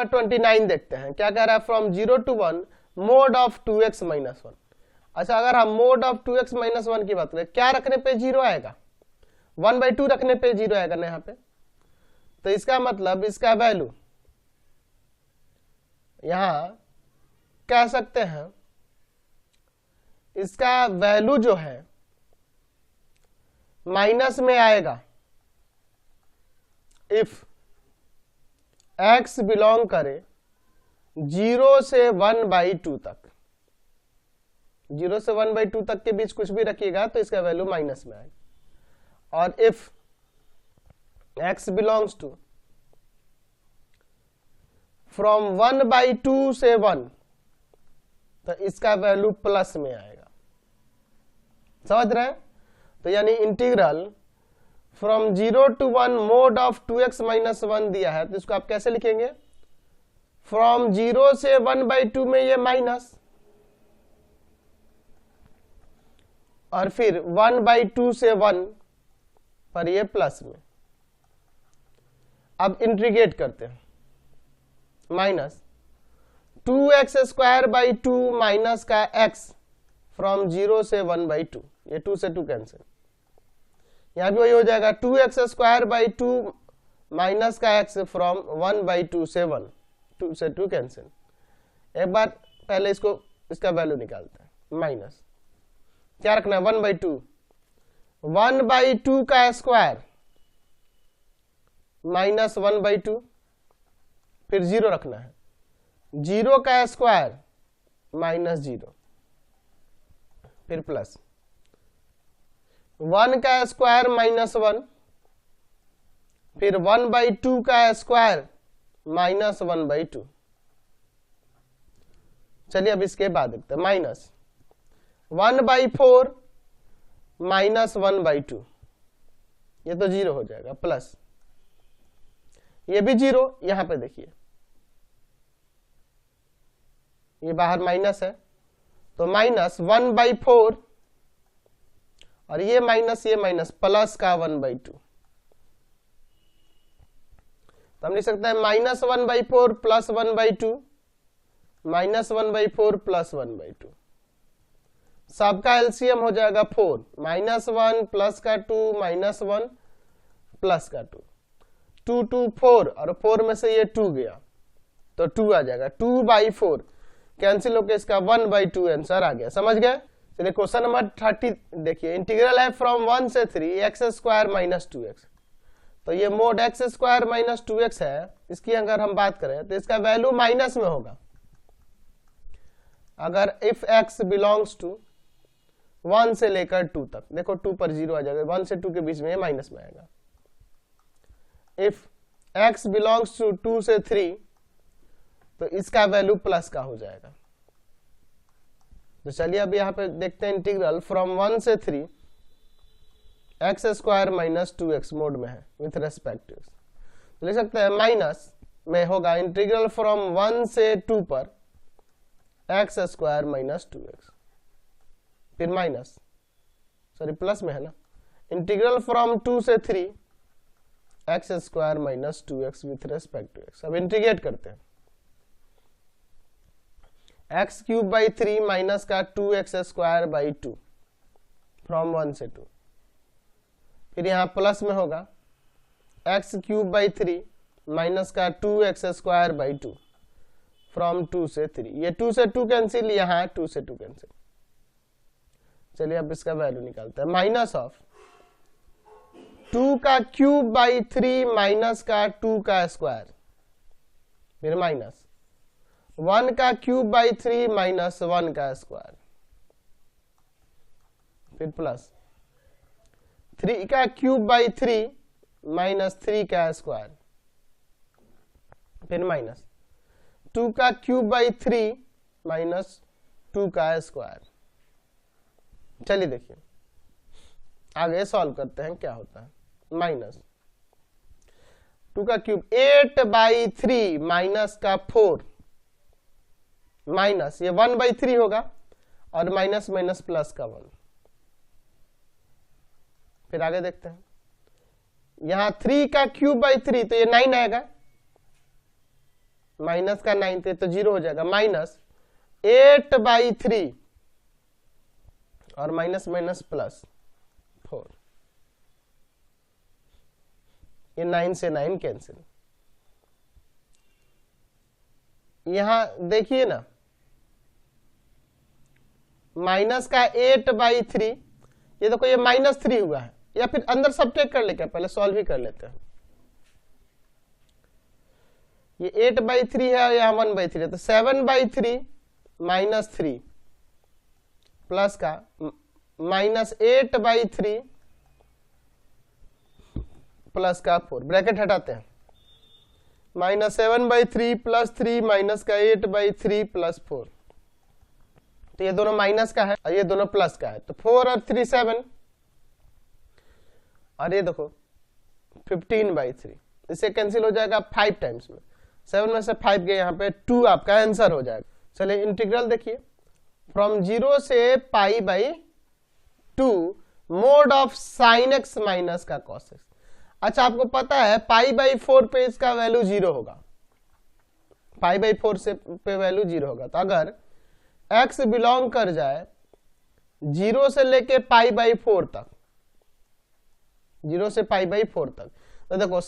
Number 29 देखते हैं, क्या कह रहा है, from 0 to 1 mod of 2x minus 1। अच्छा, अगर हम मोड ऑफ 2x माइनस 1 की बात करें, क्या रखने पे 0 आएगा, 1/2 रखने पे 0 आएगा ना यहाँ पे। तो इसका मतलब इसका वैल्यू यहां कह सकते हैं, इसका वैल्यू जो है माइनस में आएगा इफ x बिलोंग करे 0 से 1/2 तक। 0 से 1/2 तक के बीच कुछ भी रखिएगा तो इसका वैल्यू माइनस में आएगा। और if x belongs to from 1/2 से 1 तो इसका वैल्यू प्लस में आएगा। समझ रहे हैं? तो यानी integral from 0 to 1 mod of 2x minus 1 दिया है, तो इसको आप कैसे लिखेंगे, फ्रॉम 0 से 1/2 में ये माइनस, और फिर 1/2 से 1 पर ये प्लस में। अब इंटीग्रेट करते हैं, माइनस 2x² 2 माइनस का x फ्रॉम 0 से 1/2, ये 2 से 2 कैंसिल, यहां भी वही हो जाएगा 2x² 2 माइनस का x फ्रॉम 1/2 से 1, 2 से 2 कैंसिल। एक बार पहले इसका वैल्यू निकालते हैं, माइनस क्या रखना है, 1/2, 1/2 का स्क्वायर माइनस 1/2, फिर 0 रखना है, 0 का स्क्वायर माइनस 0, फिर प्लस 1 का स्क्वायर माइनस 1, फिर 1/2 का स्क्वायर माइनस 1/2। चलिए अब इसके बाद देखते हैं, माइनस 1/4 माइनस 1/2, ये तो 0 हो जाएगा, प्लस ये भी 0, यहां पे देखिए ये बाहर माइनस है, तो माइनस 1/4 और ये माइनस प्लस का 1/2। तो हम लिख सकते हैं माइनस 1/4 प्लस 1/2, माइनस 1/4 प्लस 1/2। सबका एलसीएम हो जाएगा 4, -1 प्लस का 2 -1 प्लस का 2, 2 2 4 और 4 में से ये 2 गया तो 2 आ जाएगा, 2/4 कैंसिल होकर इसका 1/2 आंसर आ गया। समझ गए? चलिए क्वेश्चन नंबर 30 देखिए, इंटीग्रल है फ्रॉम 1 से 3 x² माइनस 2x। तो ये मोड x² माइनस 2x है, इसकी अगर हम बात करें तो इसका वैल्यू माइनस में होगा अगर इफ x बिलोंग्स टू 1 से लेकर 2 तक। देखो 2 पर 0 आ जाएगा, 1 से 2 के बीच में माइनस में आएगा। इफ x बिलोंग्स टू 2 से 3 तो इसका वैल्यू प्लस का हो जाएगा। तो चलिए अब यहां पे देखते हैं, इंटीग्रल फ्रॉम 1 से 3 x² माइनस 2x मोड में है विथ रेस्पेक्ट टू। तो लिख सकते हैं माइनस में होगा इंटीग्रल फ्रॉम 1 से 2 पर x² माइनस 2x, फिर माइनस प्लस में है ना, इंटीग्रल फ्रॉम 2 से 3 x² minus 2x with respect to x। अब इंटीग्रेट करते हैं, x³ माइनस का 2x² 2 फ्रॉम 1 से 2, फिर यहां प्लस में होगा x³ माइनस का 2x² 2 फ्रॉम 2 से 3, ये 2 से 2 कैंसिल, यहां 2 से 2 कैंसिल। चलिए अब इसका वैल्यू निकालते हैं, माइनस ऑफ 2³ माइनस का 2 का स्क्वायर, फिर माइनस 1³ माइनस 1 का स्क्वायर, फिर प्लस 3³ माइनस 3 का स्क्वायर, फिर माइनस 2³ माइनस 2 का स्क्वायर। चलिए देखिए आगे सॉल्व करते हैं क्या होता है, माइनस 2³ 8/3 माइनस का 4 माइनस ये 1/3 होगा और माइनस माइनस प्लस का 1। फिर आगे देखते हैं, यहां 3³ 3 तो ये 9 आएगा, माइनस का 9 थे तो 0 हो जाएगा, माइनस 8/3 और माइनस माइनस प्लस 4, ये 9 से 9 कैंसिल। यहां देखिए ना, माइनस का 8/3, ये देखो ये -3 हुआ है, या फिर अंदर सब्ट्रैक्ट कर लेके पहले सॉल्व ही कर लेते हैं। ये 8/3 है, यहाँ 1/3 है, तो 7/3 -3 प्लस का -8/3 प्लस का 4, ब्रैकेट हटाते हैं, -7/3 प्लस 3 माइनस का 8/3 प्लस 4, तो ये दोनों माइनस का है और ये दोनों प्लस का है, तो 4 और 3 7, और ये देखो 15/3, इसे कैंसिल हो जाएगा 5 टाइम्स में, 7 में से 5 गए, यहाँ पे 2 आपका आंसर हो जाएगा। चलिए इंटीग्रल देखिए, फ्रॉम 0 से π/2 mod of sin x minus का cos x। अच्छा आपको पता है π/4 पे इसका वैल्यू 0 होगा, π/4 से पे वैल्यू 0 होगा, तो अगर x बिलोंग कर जाए 0 से लेके π/4 तक, 0 से π/4 तक, तो देखो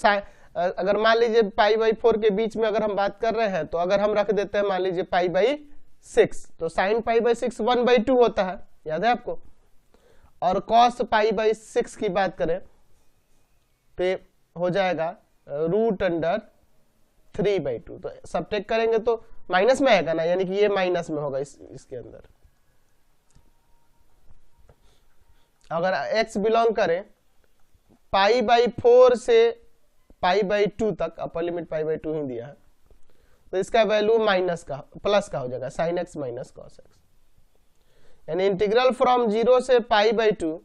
अगर मान लीजिए π/4 के बीच में अगर हम बात कर रहे हैं, तो अगर हम रख देते हैं मान लीजिए π/6, तो sin π/6 1/2 होता है, याद है आपको, और cos π/6 की बात करें तो हो जाएगा √3/2, तो सब्ट्रैक्ट करेंगे तो माइनस में आएगा ना, यानी कि ये माइनस में होगा इसके अंदर। अगर x बिलोंग करे π/4 से π/2 तक, अपर लिमिट π/2 ही दिया है, तो इसका वैल्यू माइनस का प्लस का हो जाएगा, sin x minus cos x, यानी इंटीग्रल फ्रॉम 0 से π/2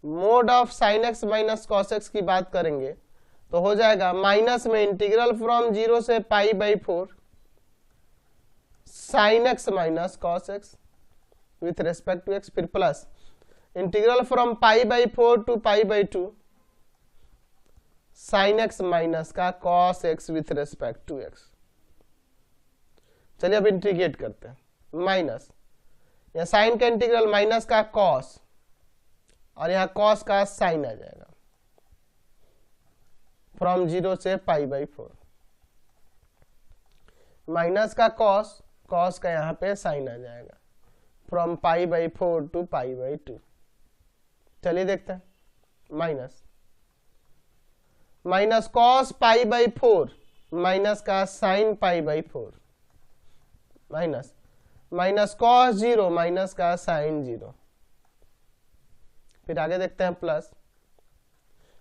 mod of sin x minus cos x की बात करेंगे तो हो जाएगा माइनस में इंटीग्रल फ्रॉम 0 से π/4 sin x minus cos x with respect to x, फिर plus integral from π/4 to π/2 sin x minus का cos x with respect to x। चलिए अब इंटीग्रेट करते हैं, माइनस या साइन का इंटीग्रल माइनस का cos और यहां cos का साइन आ जाएगा, फ्रॉम 0 से π/4 माइनस का cos, cos का यहां पे साइन आ जाएगा, फ्रॉम π/4 टू π/2। चलिए देखते हैं, माइनस cos π/4 माइनस का साइन π/4 माइनस cos 0 माइनस का साइन 0, फिर आगे देखते हैं प्लस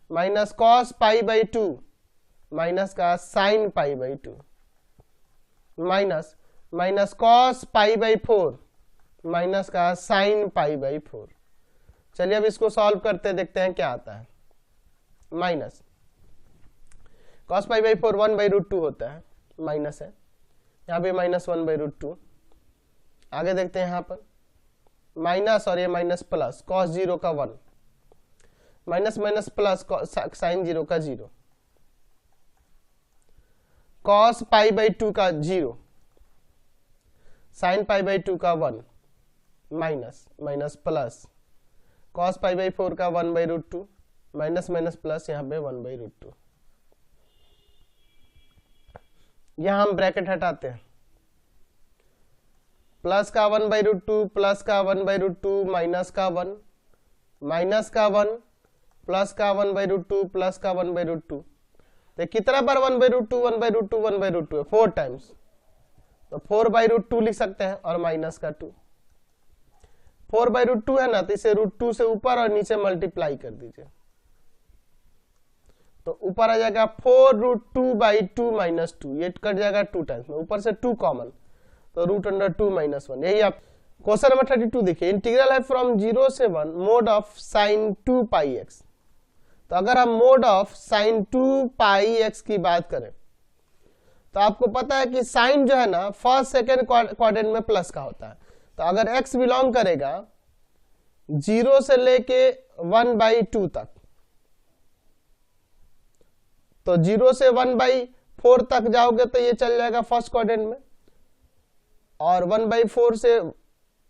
माइनस cos π/2 माइनस का साइन π/2 माइनस cos π/4 माइनस का साइन π/4। चलिए अब इसको सॉल्व करते देखते हैं क्या आता है। माइनस cos π/4 1/√2 होता है, माइनस है, यहाँ पे माइनस 1/√2। आगे देखते हैं, यहाँ पर माइनस और ये माइनस प्लस cos 0 का 1 माइनस माइनस प्लस साइन 0 का 0, cos π/2 का 0 साइन π/2 का 1 माइनस माइनस प्लस cos π/4 का 1/√2 माइनस माइनस प्लस यहाँ पे 1/√2। यहां हम ब्रैकेट हटाते हैं, प्लस का 1/√2 प्लस का 1/√2 माइनस का 1 माइनस का 1 प्लस का 1/√2 प्लस का 1/√2, तो कितना बार 1/√2 1/√2 1/√2 है, 4 टाइम्स, तो 4/√2 लिख सकते हैं, और माइनस का 2, 4/√2 है ना, तो इसे √2 से ऊपर और नीचे मल्टीप्लाई कर दीजिए, तो ऊपर आ जाएगा 4√2/2 माइनस 2, ये कट जाएगा 2 टाइम्स में, ऊपर से 2 कॉमन, तो √2 माइनस 1। यही आप क्वेश्चन नंबर 32 देखिए, इंटीग्रल है फ्रॉम 0 से 1 मोड ऑफ sin 2πx। तो अगर हम मोड ऑफ sin 2πx की बात करें तो आपको पता है कि साइन जो है ना फर्स्ट सेकेंड क्वाड्रेंट में प्लस का होता है, तो अगर x बिलोंग करेगा 0 से लेके 1/2 तक, तो 0 से 1/4 4 तक जाओगे तो ये चल जाएगा फर्स्ट क्वाड्रेंट में, और 1/4 से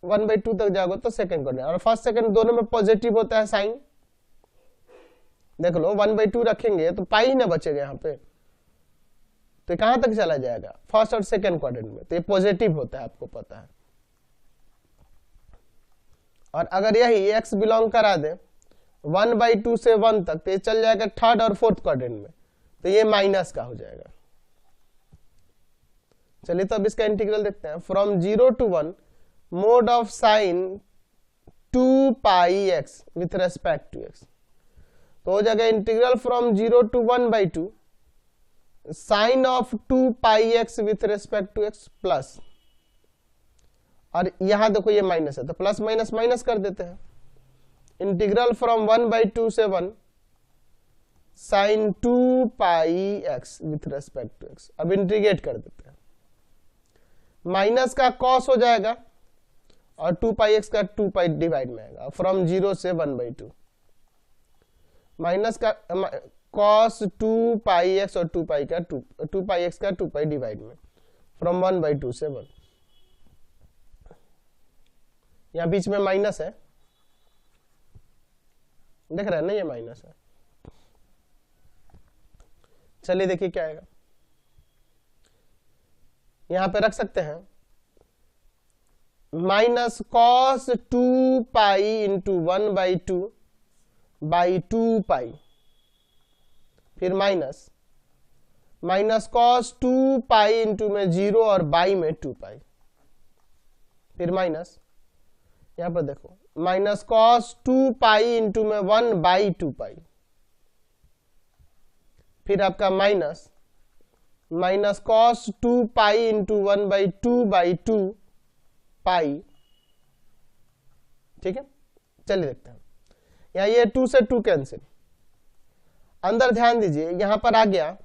1/2 तक जाओगे तो सेकंड क्वाड्रेंट। और फर्स्ट सेकंड दोनों में पॉजिटिव होता है साइन, देख लो 1/2 रखेंगे तो पाई ही ना बचेगा यहाँ पे, तो कहां तक चला जाएगा, फर्स्ट और सेकंड क्वाड्रेंट में, तो ये पॉजिटिव होता है, आपको पता है। और अगर यही x बिलोंग करा दे 1/2 से 1 तक, तो ये चल जाएगा थर्ड और फोर्थ क्वाड्रेंट में, तो ये माइनस का हो जाएगा। चलिए तो अब इसका इंटीग्रल देखते हैं। From 0 to 1 mod of sine 2 pi x with respect to x, तो हो जाएगा integral from 0 to 1/2 sine of 2 pi x with respect to x plus, और यहां देखो ये माइनस है तो प्लस माइनस माइनस कर देते हैं, इंटीग्रल फ्रॉम 1/2 से 1 sine 2 pi x with respect to x। अब इंटीग्रेट कर देते हैं, माइनस का कॉस हो जाएगा और 2 पाई x का 2 पाई डिवाइड में आएगा, फ्रॉम 0 से 1/2 माइनस का कॉस 2 पाई x और 2 पाई x का 2 पाई डिवाइड में, फ्रॉम 1/2 से 1। यहां बीच में माइनस है, देख रहे हैं ना, ये माइनस है। चलिए देखिए क्या आएगा, यहां पे रख सकते हैं minus cos 2 pi into 1/2 by 2 पाई, फिर minus minus cos 2 pi into में 0 और बाई में 2 पाई, फिर माइनस यहां पर देखो माइनस कॉस 2 पाई इंटू में 1/2 पाई, फिर आपका minus minus cos 2 pi into 1/2 पाई। ठीक है, चलिए देखते हैं। यहां ये 2 से 2 कैंसिल, अंदर ध्यान दीजिए यहां पर आ गया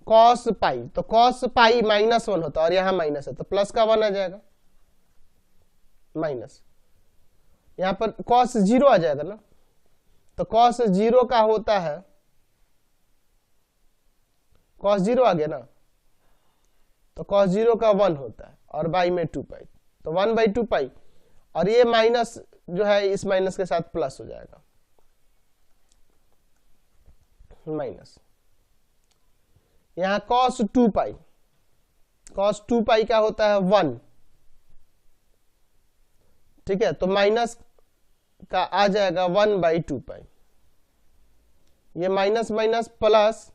कॉस पाई, तो कॉस पाई -1 होता है और यहां माइनस है तो प्लस का 1 आ जाएगा, माइनस यहां पर कॉस 0 आ जाएगा ना, तो कॉस 0 का होता है, कॉस 0 आ गया ना, तो कॉस 0 का 1 होता है और बाई में 2 पाई, तो 1/2 पाई, और ये माइनस जो है इस माइनस के साथ प्लस हो जाएगा, माइनस यहां कॉस 2 पाई, कॉस 2 पाई का होता है 1, ठीक है, तो माइनस का आ जाएगा 1/2 पाई, ये माइनस माइनस प्लस,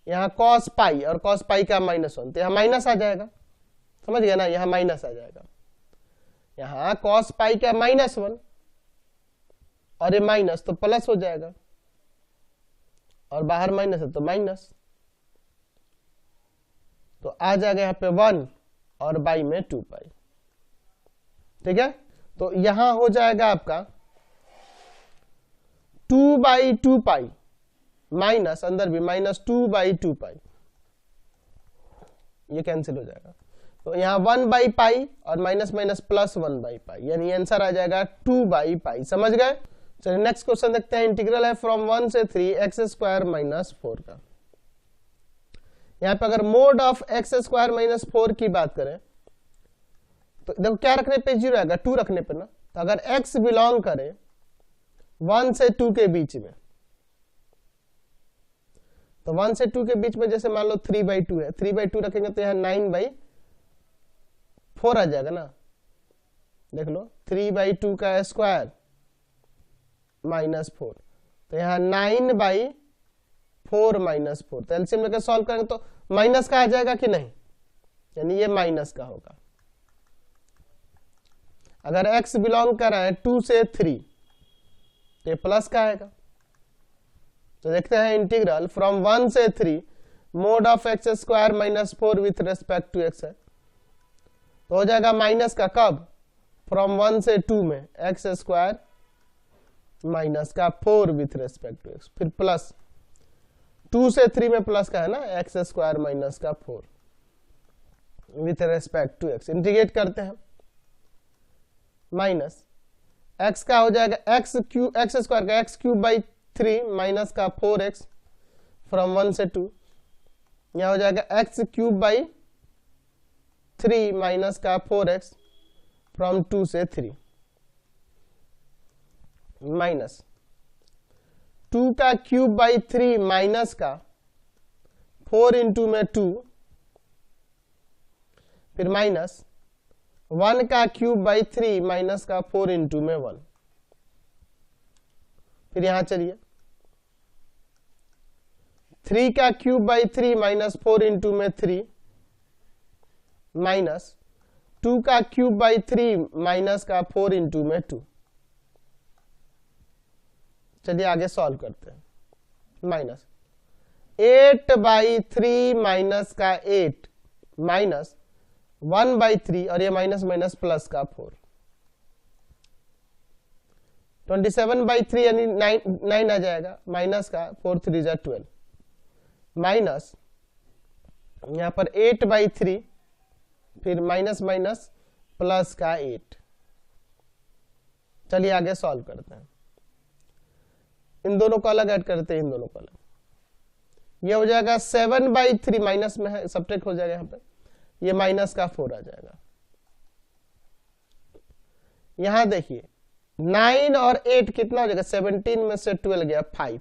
यहां कॉस पाई और कॉस पाई का -1, तो यहां माइनस आ जाएगा, समझ गया ना, यहां माइनस आ जाएगा, यहां कॉस पाई का -1 और ये माइनस तो प्लस हो जाएगा, और बाहर माइनस है तो माइनस, तो आ जाएगा यहां पे 1 और बाई में 2 पाई। ठीक है, तो यहां हो जाएगा आपका 2/2 पाई माइनस, अंदर भी -2/2 पाई, ये कैंसिल हो जाएगा, तो यहां 1/पाई और माइनस माइनस प्लस 1/पाई, यानी आंसर आ जाएगा 2/पाई। समझ गए? चलिए नेक्स्ट क्वेश्चन देखते हैं। इंटीग्रल है फ्रॉम 1 से 3 x² - 4 का। यहां पे अगर मोड ऑफ x² - 4 की बात करें तो देखो क्या रखने पे 0 आएगा, 2 रखने पे ना, तो अगर x बिलोंग करे 1 से 2 के बीच में, तो 1 से 2 के बीच में जैसे मान लो 3/2 है, 3/2 रखेंगे तो यहाँ 9/4 आ जाएगा ना, देख लो 3/2 का स्क्वायर -4, तो यहाँ 9/4 -4, तो एलसीएम लेकर सॉल्व करेंगे तो माइनस का आ जाएगा कि नहीं, यानी ये माइनस का होगा। अगर x बिलोंग कर रहा है 2 से 3 तो ये प्लस का आएगा। तो देखते हैं इंटीग्रल फ्रॉम 1 से 3 mod of x² - 4 with respect to x है, तो हो जाएगा माइनस का कब, फ्रॉम 1 से 2 में x² माइनस का 4 विथ रेस्पेक्ट टू x, फिर प्लस 2 से 3 में प्लस का है ना, x² माइनस का 4 with respect to x, integrate करते हैं, माइनस x का हो जाएगा x² का x³ 3 माइनस का 4x फ्रॉम 1 से 2, यहाँ हो जाएगा x क्यूब बाई 3 माइनस का 4x फ्रॉम 2 से 3 माइनस 2 का क्यूब बाई 3 माइनस का 4 इंटू में 2, फिर माइनस 1 का क्यूब बाई 3 माइनस का 4 इंटू में 1, फिर यहां चलिए 3 का क्यूब बाई 3 माइनस 4 इंटू में 3 माइनस 2 का क्यूब बाई 3 माइनस का 4 इंटू में 2। चलिए आगे सॉल्व करते हैं। माइनस 8 बाई 3 माइनस का 8 माइनस 1 बाई 3 और ये माइनस माइनस प्लस का 4, 27 बाई 3 यानी 9 आ जाएगा, माइनस का 4 3 जा 12 माइनस यहां पर 8 बाई 3 फिर माइनस माइनस प्लस का 8। चलिए आगे सॉल्व करते हैं। इन दोनों को अलग ऐड करते हैं, इन दोनों को अलग। ये हो जाएगा 7 बाई 3 माइनस में है, सब्ट्रैक्ट हो जाएगा यहाँ पे, ये माइनस का 4 आ जाएगा। यहां देखिए 9 और 8 कितना हो जाएगा, 17 में से 12 गया 5,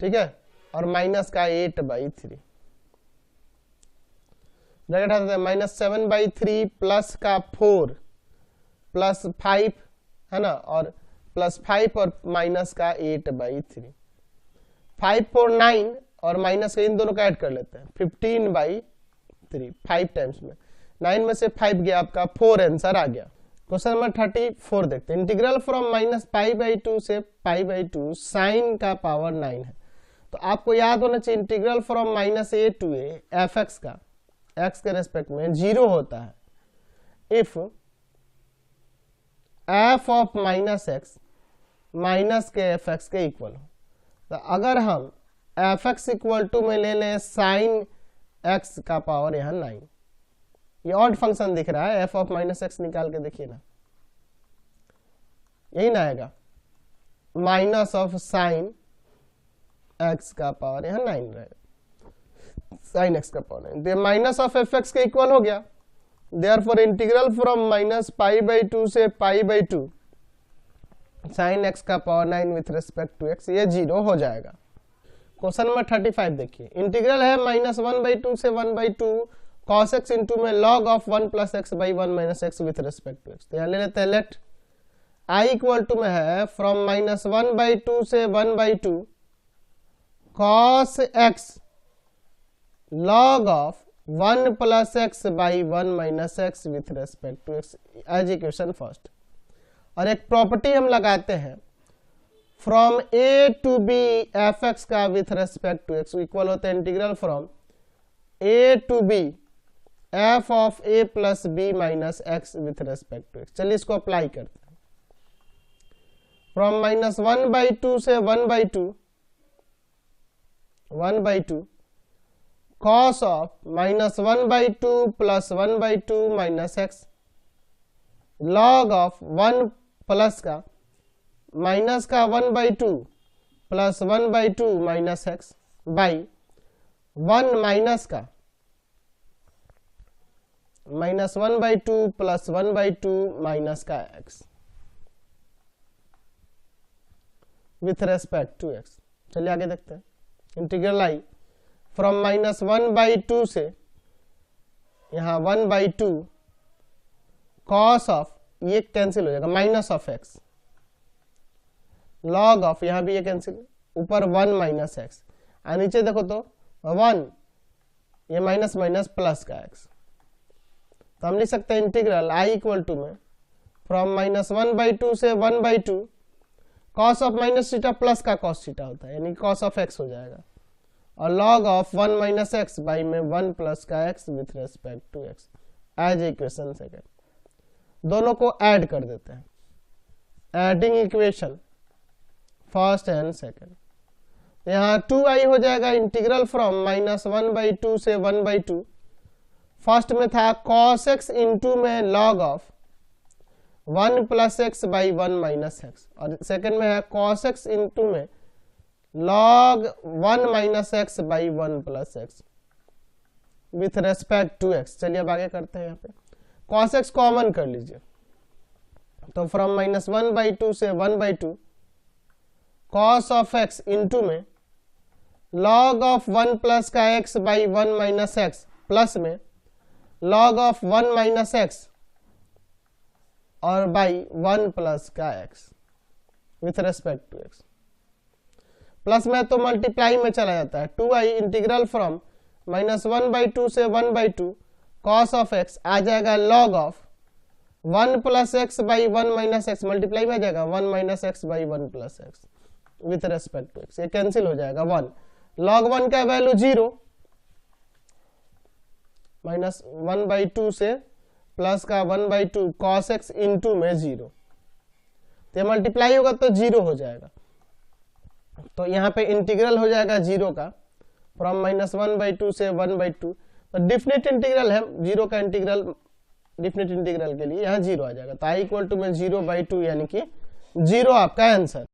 ठीक है, और माइनस का 8 बाई 3 ब्रैकेट आता है, माइनस 7 बाई 3 प्लस का 4 प्लस 5 है ना, और प्लस 5 और माइनस का 8 बाई 3, 5 4 9 और माइनस का इन दोनों का ऐड कर लेते हैं 15 बाई 3, 5 टाइम्स में 9 में से 5 गया आपका 4 आंसर आ गया। क्वेश्चन नंबर 34 देखते हैं। Integral from minus pi by 2 से पाई बाई 2 साइन का पावर 9 है। तो आपको याद होना चाहिए integral from minus a to a f x का एक्स के रेस्पेक्ट में 0 होता है if f of minus x minus के एफ एक्स के इक्वल हो। तो अगर हम एफ एक्स इक्वल टू में ले लें साइन एक्स का पावर यहां 9, ये ऑड फंक्शन दिख रहा है, एफ ऑफ माइनस एक्स निकाल के देखिए ना, यही ना आएगा, माइनस ऑफ साइन एक्स का पावर यहां 9 रहेगा, साइन एक्स का power 9, minus of f x के इक्वल हो गया। Therefore integral from minus pi by 2 से पाई बाई 2 साइन एक्स का power 9 with respect to x, ये 0 हो जाएगा। क्वेश्चन नंबर 35 देखिए। इंटीग्रल है माइनस 1 बाई 2 से 1 बाई 2 cos x इंटू में log of 1 plus x by 1 minus x with respect to x. तो यहाँ ले लेते हैं लेट i इक्वल टू में है फ्रॉम माइनस 1 बाई 2 से 1 by 2 cos x log of 1 plus x by 1 minus x with respect to x as equation first. और एक प्रॉपर्टी हम लगाते हैं from A to B F x का with respect to x equal होता है integral from A to B F of A plus B minus x with respect to x. चलिए इसको अप्लाई करते हैं। फ्रॉम माइनस 1 बाई 2 से 1 by 2 cos of minus 1 by 2 plus 1 by 2 minus x log of 1 plus का minus का 1 by 2 plus 1 by 2 minus x by 1 minus का minus 1 by 2 plus 1 by 2 minus का x with respect to x. चलिए आगे देखते हैं। Integral I from minus 1 by 2 से यहां 1 बाई 2 कॉस ऑफ, ये कैंसिल हो जाएगा, minus of x log of, यहां भी ये कैंसिल, ऊपर 1 माइनस एक्स और नीचे देखो तो 1, ये माइनस माइनस प्लस का एक्स। तो हम लिख सकते हैं इंटीग्रल आई इक्वल टू में फ्रॉम माइनस 1 बाई 2 से 1 by 2 cos of minus theta plus का कॉस थीटा होता है, यानी कॉस ऑफ एक्स हो जाएगा, और log of 1 minus x by में 1 प्लस का x with respect to x as equation second. दोनों को ऐड कर देते हैं, adding equation first and second. यहाँ 2i हो जाएगा इंटीग्रल फ्रॉम माइनस 1 बाई 2 से 1 बाई 2। फर्स्ट में था cos x इंटू में log of 1 plus x by 1 minus x, और सेकंड में है कॉस एक्स इंटू में log 1 minus x by 1 plus x with respect to x. चलिए अब आगे करते हैं। यहाँ पे कॉस एक्स कॉमन कर लीजिए, तो फ्रॉम -1/2 से 1/2 कॉस ऑफ एक्स इंटू में log ऑफ 1 प्लस का x by 1 minus x plus में log ऑफ 1 माइनस एक्स और बाई 1 प्लस का x with respect to x. Plus में तो मल्टीप्लाई में चला जाता है, 2i इंटीग्रल फ्रॉम -1/2 से 1/2 कॉस ऑफ एक्स आ जाएगा log of 1 plus x by 1 minus x, multiply में आ जाएगा 1 minus x by 1 plus x with respect to x. ये कैंसिल हो जाएगा 1, log 1 का वैल्यू 0, -1/2 से प्लस का 1/2 कॉस एक्स इंटू में 0, तो मल्टीप्लाई होगा तो 0 हो जाएगा। तो यहाँ पे इंटीग्रल हो जाएगा 0 का फ्रॉम -1/2 से 1/2, तो डिफिनिट इंटीग्रल है 0 का इंटीग्रल, डिफिनिट इंटीग्रल के लिए यहाँ 0 आ जाएगा, तो i = 0/2 यानी कि 0 आपका आंसर।